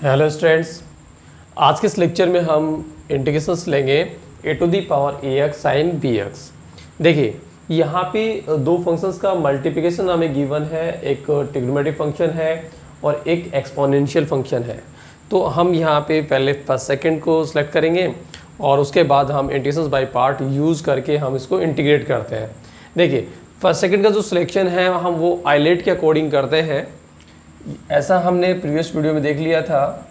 Hello students, आज के इस लेक्चर में हम इंटीग्रेशंस लेंगे a to the power a x sine B x. देखिए यहाँ पे दो फंक्शंस का मल्टीप्लिकेशन हमें गिवन है, एक ट्रिग्नोमेट्रिक फंक्शन है और एक एक्सपोनेंशियल फंक्शन है। तो हम यहाँ पे पहले फर्स्ट सेकंड को सिलेक्ट करेंगे और उसके बाद हम इंटीग्रेशंस बाय पार्ट यूज़ करके हम इसको इंटीग्रेट करते हैं। देखिए फर्स्ट सेकंड का जो सिलेक्शन है हम वो आइलेट के अकॉर्डिंग करते हैं, ऐसा हमने प्रीवियस वीडियो में देख लिया था।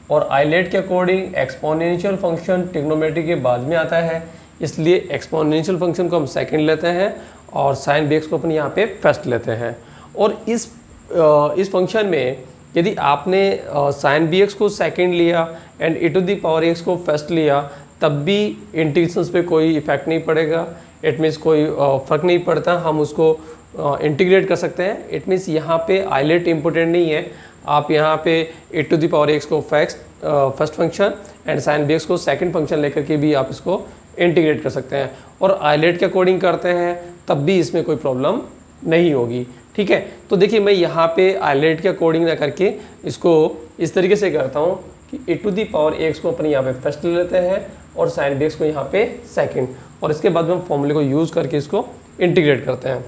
और आइलेट के अकॉर्डिंग एक्सपोनेंशियल फंक्शन ट्रिग्नोमेट्री के बाद में आता है, इसलिए एक्सपोनेंशियल फंक्शन को हम सेकंड लेते हैं और साइन बी एक्स को अपन यहाँ पे फर्स्ट लेते हैं। और इस फंक्शन में यदि आपने साइन बी एक्स को सेकंड लिया and A to the power X को फर्स्ट लिया तब भी इंटीग्रेशंस पे कोई इफेक्ट नहीं पड़ेगा। इट मीन्स कोई फ़र्क नहीं पड़ता, हम उसको इंटीग्रेट कर सकते हैं। इट मीन्स यहाँ पे आइलेट इम्पोर्टेंट नहीं है, आप यहाँ पे ए टू दी पावर एक्स को first function and sine B x को सेकंड फंक्शन लेकर के भी आप इसको इंटीग्रेट कर सकते हैं और आइलेट के अकॉर्डिंग करते हैं तब भी इसमें कोई प्रॉब्लम नहीं होगी। ठीक है, तो देखिए मैं यहाँ पे आइलेट के अकॉर्डिंग ना करके इसको इस तरीके से करता हूँ कि ए टू दी पावर एक्स को अपन यहाँ पे फर्स्ट ले लेते हैं और साइन बी एक्स को यहाँ पे सेकेंड, और इसके बाद में हम फॉर्मूले को यूज़ करके इसको इंटीग्रेट करते हैं।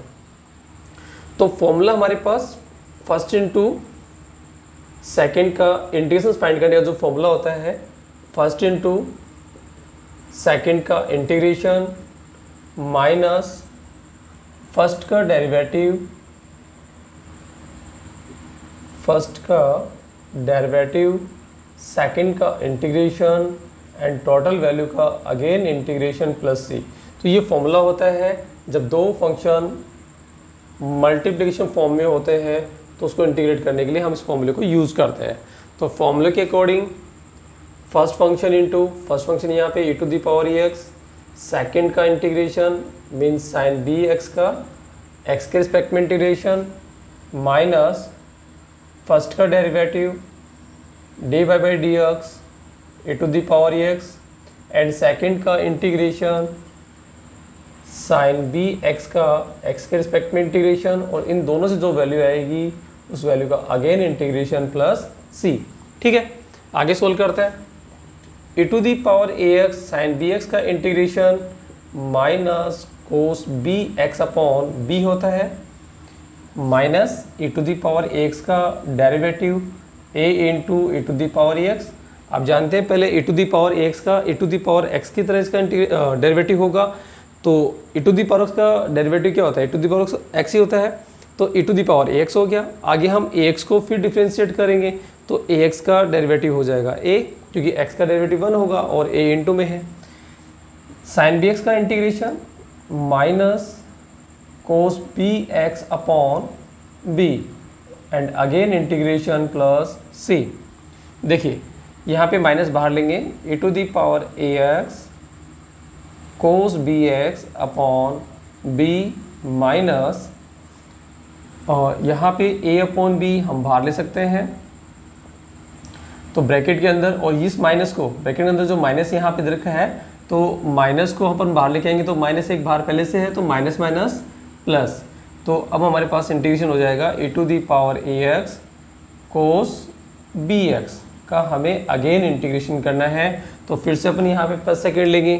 तो फॉर्मूला हमारे पास फर्स्ट इंटू सेकेंड का इंटीग्रेशन फाइंड करने का जो फॉर्मूला होता है, फर्स्ट इंटू सेकेंड का इंटीग्रेशन माइनस फर्स्ट का डेरिवेटिव सेकेंड का इंटीग्रेशन एंड टोटल वैल्यू का अगेन इंटीग्रेशन प्लस सी। तो ये फॉर्मूला होता है जब दो फंक्शन मल्टीप्लिकेशन फॉर्म में होते हैं तो उसको इंटीग्रेट करने के लिए हम इस फॉर्मूले को यूज़ करते हैं। तो फॉर्मूले के according first function into first function यहाँ पे ए to the power x, second का integration means sine B x का एक्स के रिस्पेक्ट में इंटीग्रेशन माइनस फर्स्ट का derivative d y by d x a to the power x and second का integration sine B x का x के respect में integration, और इन दोनों से जो वैल्यू आएगी उस वैल्यू का अगेन इंटीग्रेशन प्लस सी। ठीक है, आगे सोल्व करते हैं। A to the power a x sine B x का integration minus cos B x upon b होता है minus a to the power a x का derivative a into a to the power x. आप जानते हैं पहले a to the power a x का a to the power x की तरह इसका डेरिवेटिव होगा, तो a to the power x का डेरिवेटिव क्या होता है, a to the power x ही होता है, तो a to the power a x हो गया। आगे हम ए एक्स को फिर डिफ्रेंशिएट करेंगे तो ए एक्स का डेरिवेटिव हो जाएगा ए, क्योंकि एक्स का डेरिवेटिव 1 होगा और ए इंटू में है। साइन बी एक्स का integration minus cos B x upon b and again integration plus c. देखिए यहाँ पे माइनस बाहर लेंगे, a to the power a x cos B x upon b minus, और यहाँ पे a अपॉन बी हम बाहर ले सकते हैं तो ब्रैकेट के अंदर, और इस माइनस को ब्रैकेट के अंदर जो माइनस यहाँ पे रखा है तो माइनस को अपन बाहर लेके आएंगे तो माइनस एक बाहर पहले से है तो माइनस माइनस प्लस। तो अब हमारे पास इंटीग्रेशन हो जाएगा a to the power a x cos B x का हमें अगेन इंटीग्रेशन करना है। तो फिर से अपन यहाँ पे फर्स्ट सेकेंड लेंगे,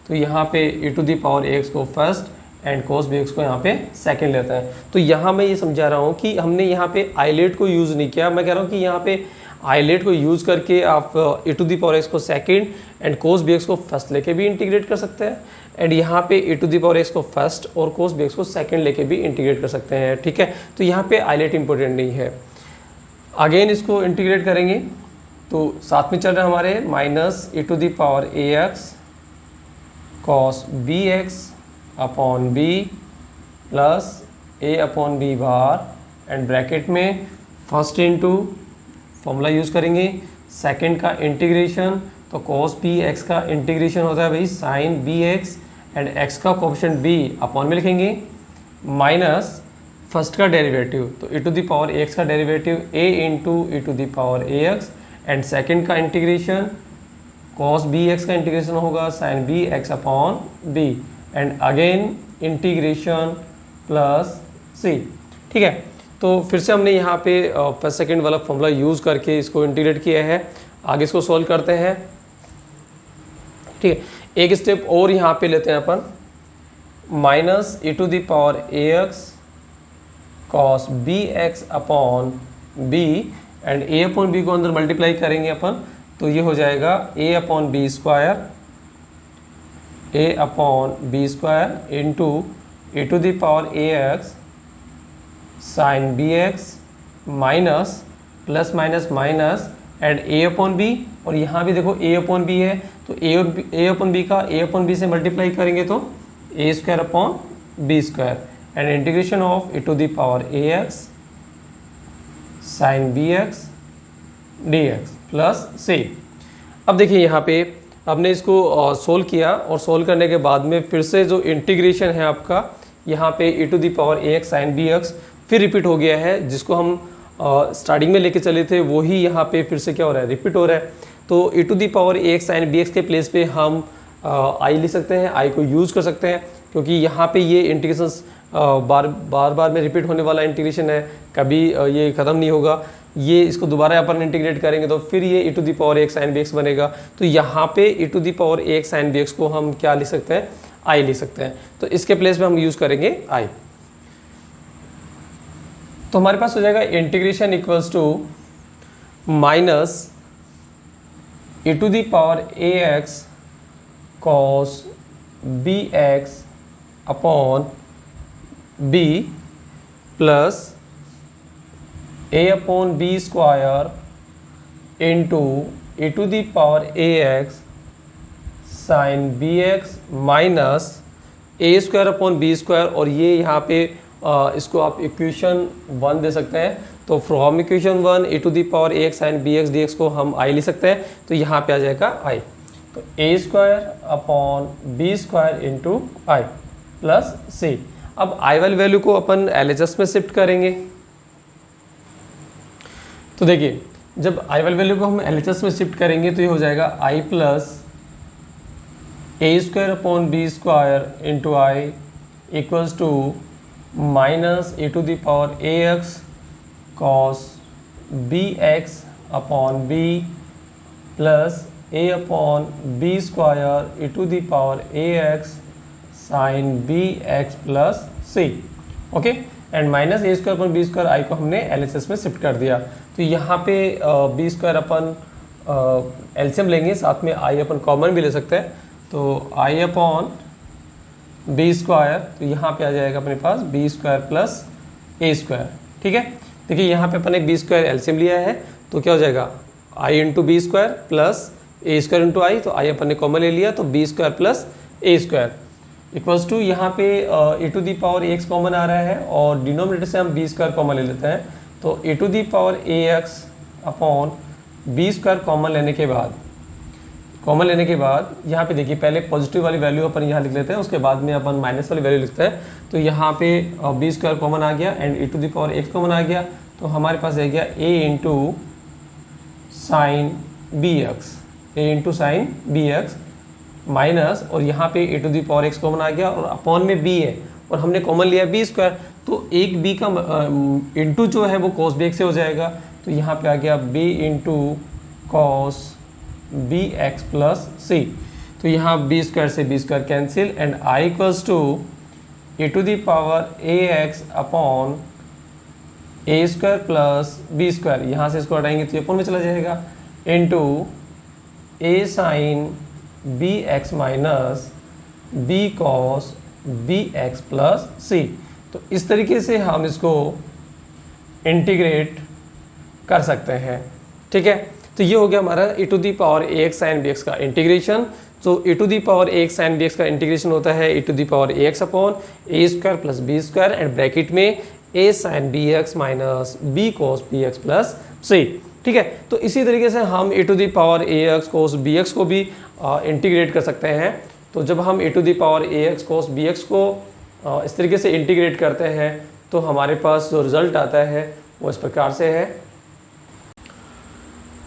तो यहाँ पे ए टू दी पावर एक्स को first and cos B x को यहाँ पे सेकंड लेता है। तो यहाँ मैं ये समझा रहा हूँ कि हमने यहाँ पे आइलेट को यूज़ नहीं किया। मैं कह रहा हूँ कि यहाँ पे आइलेट को यूज़ करके आप A to the power X को second and cos B x को फर्स्ट लेके भी इंटीग्रेट कर सकते हैं, एंड यहाँ पे ए टू दी पावर एक्स को फर्स्ट और कोस बी एक्स को सेकंड लेके भी इंटीग्रेट कर सकते हैं। ठीक है, तो यहाँ पे आइलेट इंपॉर्टेंट नहीं है। अगेन इसको इंटीग्रेट करेंगे तो साथ में चल रहा है हमारे minus a to the power a x cos b x upon b plus a upon b बार एंड ब्रैकेट में फर्स्ट इंटू फॉर्मूला यूज़ करेंगे सेकंड का इंटीग्रेशन, तो कॉस बी एक्स का इंटीग्रेशन होता है भाई sine B x and x का कोएफिशिएंट बी अपॉन में लिखेंगे माइनस फर्स्ट का डेरिवेटिव, तो a to the power a x का derivative a into a to the power a x and second का इंटीग्रेशन कॉस बी एक्स का integration होगा sine B x upon b and again integration plus c. ठीक है, तो फिर से हमने यहाँ पे फर्स्ट सेकंड वाला फॉर्मूला यूज़ करके इसको इंटीग्रेट किया है। आगे इसको सॉल्व करते हैं। ठीक है, एक स्टेप और यहाँ पे लेते हैं अपन, minus e to the power ax cos bx upon b, and a upon b को अंदर मल्टीप्लाई करेंगे अपन, तो ये हो जाएगा a upon B square, a upon B square into e to the power ax sine bx minus plus minus minus and a upon b, और यहाँ भी देखो a अपॉन b है, तो a अपॉन b का a अपॉन b से multiply करेंगे तो a square upon b square, and integration of e to the power ax sine bx dx plus c। अब देखिए यहाँ पे आपने इसको सोल्व किया, और सोल्व करने के बाद में फिर से जो इंटीग्रेशन है आपका यहाँ पे e to the power ax sine bx फिर रिपीट हो गया है, जिसको हम स्टार्टिंग में लेके चले थे वही यहाँ पे फिर से क्या हो रहा है, रिपीट हो रहा है। तो e to the power ax sine bx के प्लेस पे हम i लिख सकते हैं, i को यूज़ कर सकते हैं, क्योंकि यहाँ पे ये इंटीग्रेशन बार में रिपीट होने वाला इंटीग्रेशन है, कभी ये ख़त्म नहीं होगा। ये इसको दोबारा अपन इंटीग्रेट करेंगे तो फिर ये e to the power ax sine bx बनेगा। तो यहाँ पे e to the power ax sine bx को हम क्या लिख सकते हैं, i लिख सकते हैं। तो इसके प्लेस पे हम यूज़ करेंगे i। तो हमारे पास हो जाएगा integration equals to minus e to the power ax cos bx upon b plus a upon b square into e to the power ax sine bx minus a square upon b square, और ये यहाँ पे इसको आप equation 1 दे सकते हैं। तो from equation 1 e to the power ax sine bx dx को हम i लिख सकते हैं, तो यहाँ पे आ जाएगा i। तो a square upon b square into i plus c। अब i वाली वैल्यू को अपन LHS में शिफ्ट करेंगे। तो देखिए जब i वाली वैल्यू को हम LHS में शिफ्ट करेंगे तो ये हो जाएगा i plus a square upon b square into i equals to minus e to the power ax cos bx upon b plus a upon b square e to the power ax sine bx plus c। Okay, and minus a square upon b square i को हमने LHS में shift कर दिया। तो यहाँ पे b square upon LCM लेंगे, साथ में i अपन कॉमन भी ले सकते हैं, तो i अपॉन बी स्क्वायर, तो यहाँ पे आ जाएगा अपने पास B square plus a square. ठीक है, देखिए यहाँ पे अपन ने बी स्क्वायर एलसीएम लिया है, तो क्या हो जाएगा I into b square plus a square into I, तो आई अपन ने कॉमन ले लिया, तो b square plus a square equals to यहाँ पे ए to the power x common आ रहा है, और डिनोमिनेटर से हम बी स्क्वायर कॉमन ले लेते हैं, तो a to the power a x upon B square common लेने के बाद यहाँ पे देखिए पहले पॉजिटिव वाली वैल्यू अपन यहाँ लिख लेते हैं, उसके बाद में अपन माइनस वाली वैल्यू लिखते हैं। तो यहाँ पे बी स्क्वायर कॉमन आ गया and A to the power x common आ गया, तो हमारे पास रह गया a into sine B x minus, और यहाँ पे ए to the power x common आ गया और अपॉन में बी है और हमने कॉमन लिया बी स्क्वायर, तो एक बी का इंटू जो है वो कॉस बी एक्स से हो जाएगा, तो यहाँ पे आ गया b into cos b x plus c. तो यहाँ बी स्क्वायर से b square cancel and I equals to a to the power a x upon a square plus b square, यहाँ से इसको हटाएंगे तो ये अपॉन में चला जाएगा, into a sine B x minus b cos b x plus c. तो इस तरीके से हम इसको इंटीग्रेट कर सकते हैं। ठीक है, तो ये हो गया हमारा a to the power a x sine B x का इंटीग्रेशन। तो a to the power a x sine B x का इंटीग्रेशन होता है a to the power a x upon a square plus b square and bracket में a sine B x minus b cos b x plus c. ठीक है, तो इसी तरीके से हम a to the power a x cos b x को भी इंटीग्रेट कर सकते हैं। तो जब हम a to the power a x cos b x को इस तरीके से इंटीग्रेट करते हैं तो हमारे पास जो रिजल्ट आता है वो इस प्रकार से है,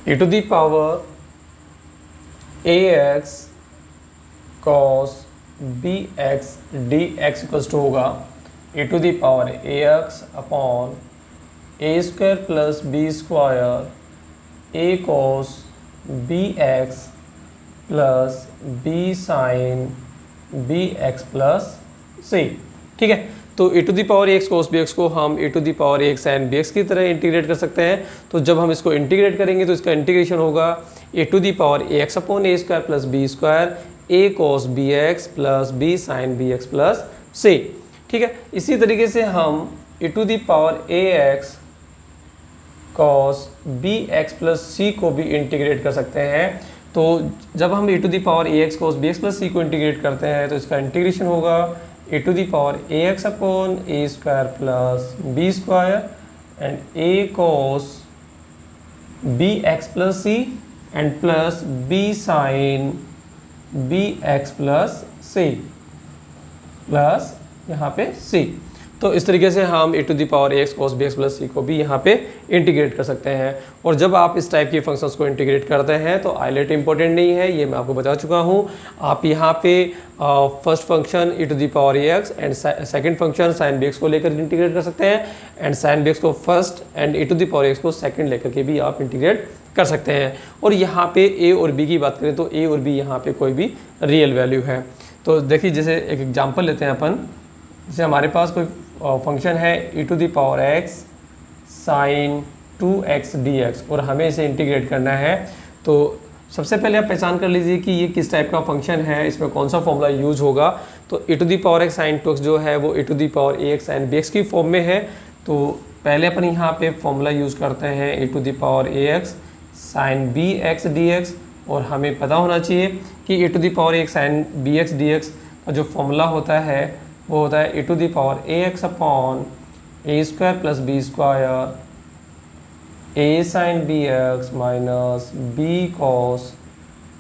a to the power a x cos b x d x equals to होगा a to the power a x upon a square plus b square a cos b x plus b sine B x plus c. ठीक है, तो a to the power x cos B x को हम a to the power x sine B x की तरह integrate कर सकते हैं। तो जब हम इसको इंटीग्रेट करेंगे तो इसका इंटीग्रेशन होगा a to the power a x upon a square plus b square a cos b x plus b sine B x plus c. ठीक है, इसी तरीके से हम a to the power a x cos b x plus c को भी integrate कर सकते हैं। तो जब हम a to the power a x cos b x plus c को इंटीग्रेट करते हैं तो इसका इंटीग्रेशन होगा a to the power a x upon a square plus b square and a cos b x plus c and plus b sine B x plus c plus यहाँ पे c. तो इस तरीके से हम a to the power x cos b x plus c को भी यहाँ पे इंटीग्रेट कर सकते हैं। और जब आप इस टाइप की फंक्शंस को इंटीग्रेट करते हैं तो आइलेट इंपॉर्टेंट नहीं है, ये मैं आपको बता चुका हूँ। आप यहाँ पे first function A to the power x and second function sine B x को लेकर इंटीग्रेट कर सकते हैं एंड साइन बी एक्स को first and A to the power X को सेकंड लेकर के भी आप इंटीग्रेट कर सकते हैं। और यहाँ पे ए और बी की बात करें तो ए और बी यहाँ पे कोई भी रियल वैल्यू है। तो देखिए, जैसे एक एग्जांपल लेते हैं अपन। जैसे हमारे पास कोई फंक्शन है e to the power x sine 2x dx और हमें इसे इंटीग्रेट करना है। तो सबसे पहले आप पहचान कर लीजिए कि ये किस टाइप का फंक्शन है, इसमें कौन सा फॉर्मूला यूज होगा। तो e to the power x sine 2x जो है वो e to the power ax sine bx की फॉर्म में है। तो पहले अपन यहाँ पे फॉर्मूला यूज करते हैं e to the power ax sine bx dx और हमें पता होना चाहिए कि e to the power ax sine bx dx का जो फॉर्मूला होता है वो होता है a to the power a x upon a square plus b square a sine B x minus b cos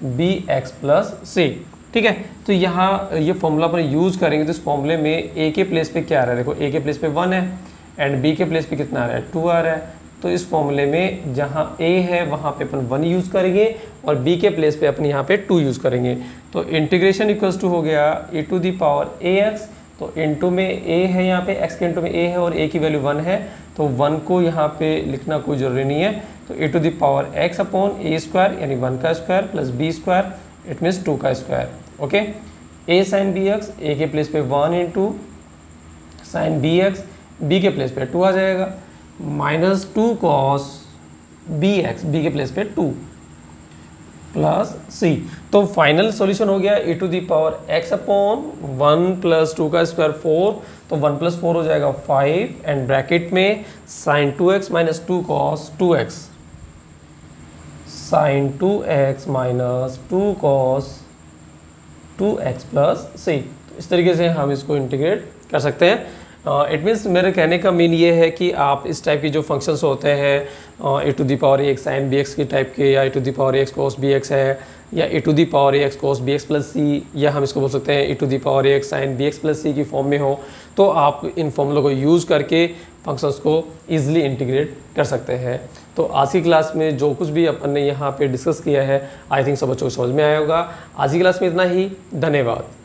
b x plus c. ठीक है, तो यहाँ ये फॉर्मूला पर यूज करेंगे तो इस फॉर्मूले में ए के प्लेस पे क्या आ रहा है, देखो ए के प्लेस पे 1 है एंड बी के प्लेस पे कितना आ रहा है 2 आ रहा है। तो इस फॉर्मूले में जहाँ ए है वहाँ पे अपन 1 यूज़ करेंगे और बी के प्लेस पे अपन यहाँ पे 2 यूज़ करेंगे। तो इंटीग्रेशन इक्वल्स टू हो गया a to the power a x, तो इनटू में a है यहाँ पे, x के इनटू में a है और a की वैल्यू 1 है तो 1 को यहाँ पे लिखना कोई ज़रूरी नहीं है। तो a to the power x upon a square यानी 1 का square plus b square it means 2 का square. Okay, a sine B x a के प्लेस पे 1 into sine B x b के प्लेस पे 2 आ जाएगा minus 2 cos b x b के प्लेस पे 2 प्लस सी। तो फाइनल सॉल्यूशन हो गया a to the power x upon 1 plus 2 का स्क्वायर 4, तो 1 प्लस 4 हो जाएगा 5 एंड ब्रैकेट में sine 2x minus 2 cos 2x sine 2x minus 2 cos 2x plus c. तो इस तरीके से हम इसको इंटीग्रेट कर सकते हैं। इट मीन्स मेरे कहने का मीन ये है कि आप इस टाइप की जो फंक्शंस होते हैं a to the power x sine B x की टाइप के या a to the power x cos B x है या a to the power x cos B x plus c या हम इसको बोल सकते हैं a to the power x sine B x plus c की फॉर्म में हो, तो आप इन फॉर्मूलों को यूज़ करके फंक्शंस को ईजिली इंटीग्रेट कर सकते हैं। तो आज की क्लास में जो कुछ भी अपन ने यहाँ पे डिस्कस किया है आई थिंक सब बच्चों को समझ में आया होगा। आज की क्लास में इतना ही, धन्यवाद।